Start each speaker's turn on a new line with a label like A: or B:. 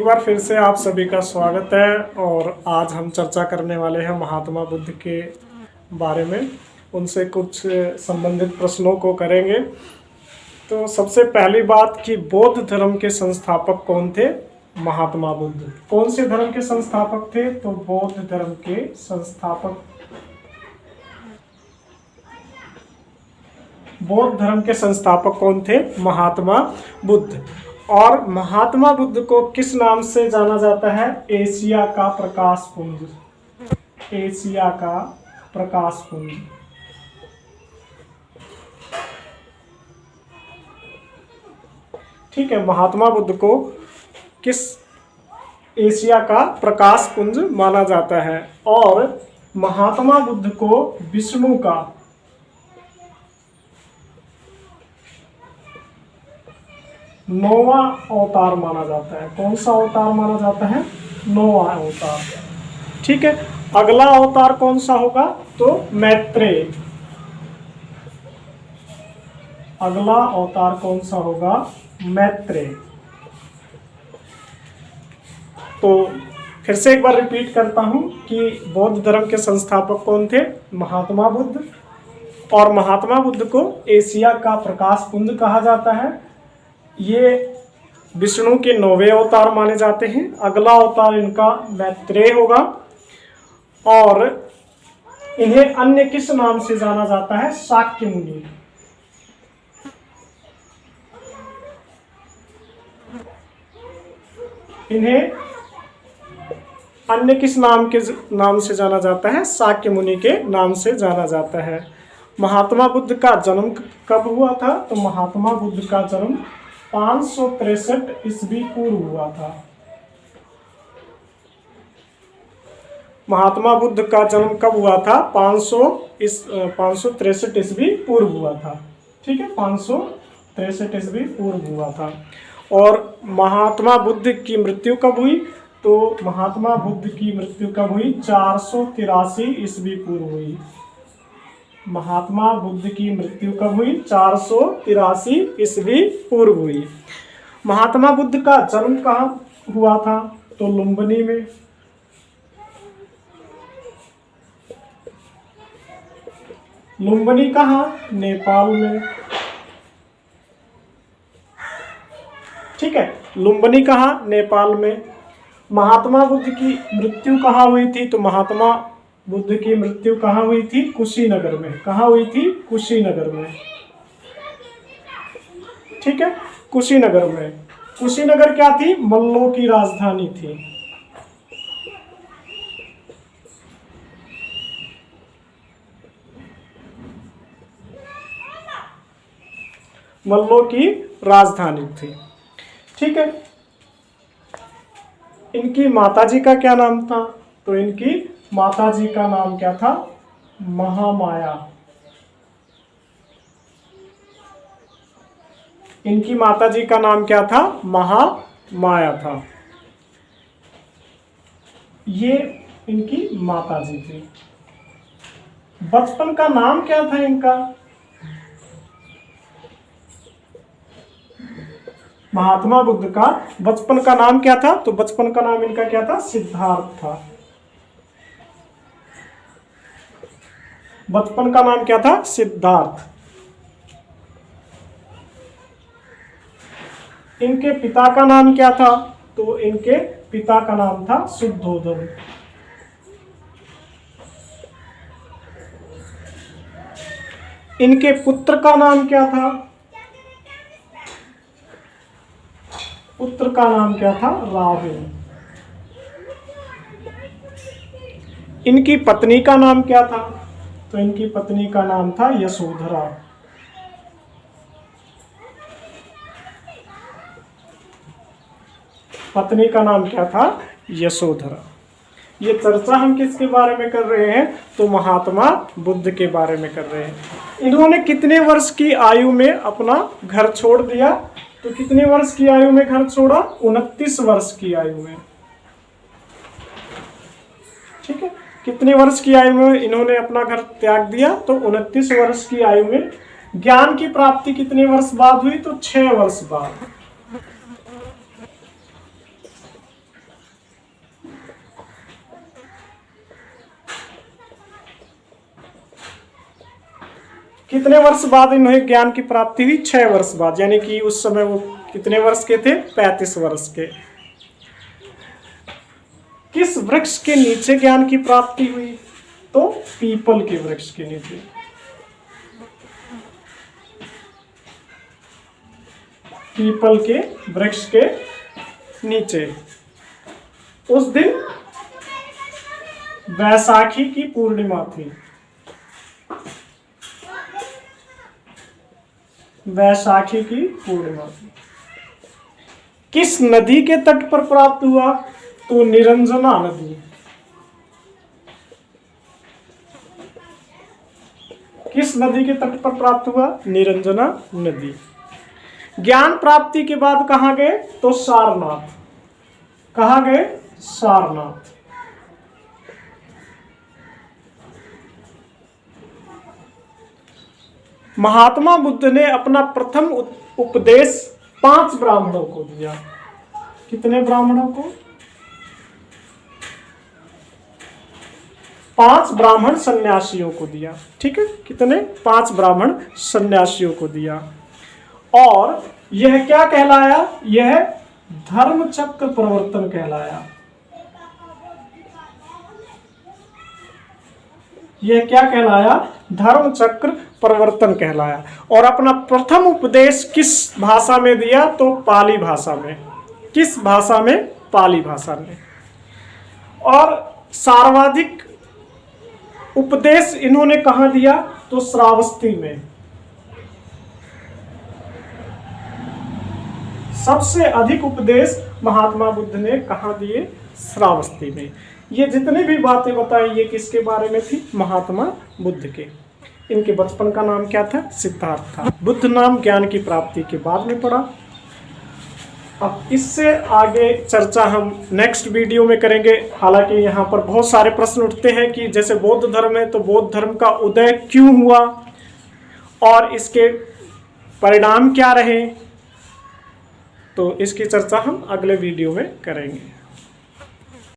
A: एक बार फिर से आप सभी का स्वागत है। और आज हम चर्चा करने वाले हैं महात्मा बुद्ध के बारे में। उनसे कुछ संबंधित प्रश्नों को करेंगे। तो सबसे पहली बात कि बौद्ध धर्म के संस्थापक कौन थे? महात्मा बुद्ध। कौन से धर्म के संस्थापक थे? तो बौद्ध धर्म के संस्थापक। बौद्ध धर्म के संस्थापक कौन थे? महात्मा बुद्ध। और महात्मा बुद्ध को किस नाम से जाना जाता है? एशिया का प्रकाश पुंज। एशिया का प्रकाश पुंज। ठीक है, महात्मा बुद्ध को किस एशिया का प्रकाश पुंज माना जाता है। और महात्मा बुद्ध को विष्णु का नौवां अवतार माना जाता है। कौन सा अवतार माना जाता है? नौवां अवतार। ठीक है, अगला अवतार कौन सा होगा? तो मैत्रेय। अगला अवतार कौन सा होगा? मैत्रेय। तो फिर से एक बार रिपीट करता हूं कि बौद्ध धर्म के संस्थापक कौन थे? महात्मा बुद्ध। और महात्मा बुद्ध को एशिया का प्रकाश पुंज कहा जाता है। ये विष्णु के 9वें अवतार माने जाते हैं। अगला अवतार इनका मैत्रेय होगा। और इन्हें अन्य किस नाम से जाना जाता है? शाक्य मुनि। इन्हें अन्य किस नाम से जाना जाता है? शाक्य मुनि के नाम से जाना जाता है। महात्मा बुद्ध का जन्म कब हुआ था? तो महात्मा बुद्ध का जन्म 563 ईस्वी पूर्व हुआ था। महात्मा बुद्ध का जन्म कब हुआ था? 563 ईस्वी पूर्व हुआ था। ठीक है, 563 ईस्वी पूर्व हुआ था। और महात्मा बुद्ध की मृत्यु कब हुई? तो महात्मा बुद्ध की मृत्यु कब हुई? 483 ईस्वी पूर्व हुई। महात्मा बुद्ध की मृत्यु कब हुई? 483 ईस्वी पूर्व हुई। महात्मा बुद्ध का जन्म कहाँ हुआ था? तो लुम्बिनी में। लुम्बिनी कहाँ? नेपाल में। ठीक है, लुम्बिनी कहाँ? नेपाल में। महात्मा बुद्ध की मृत्यु कहाँ हुई थी? तो महात्मा बुद्ध की मृत्यु कहाँ हुई थी? कुशीनगर में। कहाँ हुई थी? कुशीनगर में। ठीक है, कुशीनगर में। कुशीनगर क्या थी? मल्लों की राजधानी थी। मल्लों की राजधानी थी। ठीक है, इनकी माताजी का क्या नाम था? तो इनकी माताजी का नाम क्या था? महामाया। इनकी माताजी का नाम क्या था? महामाया था। ये इनकी माताजी थी। बचपन का नाम क्या था इनका? महात्मा बुद्ध का बचपन का नाम क्या था? तो बचपन का नाम इनका क्या था? सिद्धार्थ था। बचपन का नाम क्या था? सिद्धार्थ। इनके पिता का नाम क्या था? तो इनके पिता का नाम था शुद्धोधन। इनके पुत्र का नाम क्या था? पुत्र का नाम क्या था? राहुल। इनकी पत्नी का नाम क्या था? तो इनकी पत्नी का नाम था यशोधरा। पत्नी का नाम क्या था? यशोधरा। ये चर्चा हम किसके बारे में कर रहे हैं? तो महात्मा बुद्ध के बारे में कर रहे हैं। इन्होंने कितने वर्ष की आयु में अपना घर छोड़ दिया? तो कितने वर्ष की आयु में घर छोड़ा? 29 वर्ष की आयु में। ठीक है, कितने वर्ष की आयु में इन्होंने अपना घर त्याग दिया? तो 29 वर्ष की आयु में। ज्ञान की प्राप्ति कितने वर्ष बाद हुई? तो 6 वर्ष बाद। कितने वर्ष बाद इन्हें ज्ञान की प्राप्ति हुई? 6 वर्ष बाद, यानी कि उस समय वो कितने वर्ष के थे? 35 वर्ष के। किस वृक्ष के नीचे ज्ञान की प्राप्ति हुई? तो पीपल के वृक्ष के नीचे। पीपल के वृक्ष के नीचे। उस दिन वैसाखी की पूर्णिमा थी। वैसाखी की पूर्णिमा थी। किस नदी के तट पर प्राप्त हुआ? तो निरंजना नदी। किस नदी के तट पर प्राप्त हुआ? निरंजना नदी। ज्ञान प्राप्ति के बाद कहां गए? तो सारनाथ। कहां गए? सारनाथ। महात्मा बुद्ध ने अपना प्रथम उपदेश 5 ब्राह्मणों को दिया। कितने ब्राह्मणों को? 5 ब्राह्मण सन्यासियों को दिया। ठीक है, कितने? 5 ब्राह्मण सन्यासियों को दिया। और यह क्या कहलाया? यह धर्म चक्र प्रवर्तन कहलाया। यह क्या कहलाया? धर्म चक्र प्रवर्तन कहलाया। और अपना प्रथम उपदेश किस भाषा में दिया? तो पाली भाषा में। किस भाषा में? पाली भाषा में। और सर्वाधिक उपदेश इन्होंने कहां दिया? तो श्रावस्ती में। सबसे अधिक उपदेश महात्मा बुद्ध ने कहां दिए? श्रावस्ती में। ये जितनी भी बातें बताई ये किसके बारे में थी? महात्मा बुद्ध के। इनके बचपन का नाम क्या था? सिद्धार्थ था। बुद्ध नाम ज्ञान की प्राप्ति के बाद में पड़ा। अब इससे आगे चर्चा हम नेक्स्ट वीडियो में करेंगे। हालांकि यहाँ पर बहुत सारे प्रश्न उठते हैं कि जैसे बौद्ध धर्म है तो बौद्ध धर्म का उदय क्यों हुआ और इसके परिणाम क्या रहे, तो इसकी चर्चा हम अगले वीडियो में करेंगे।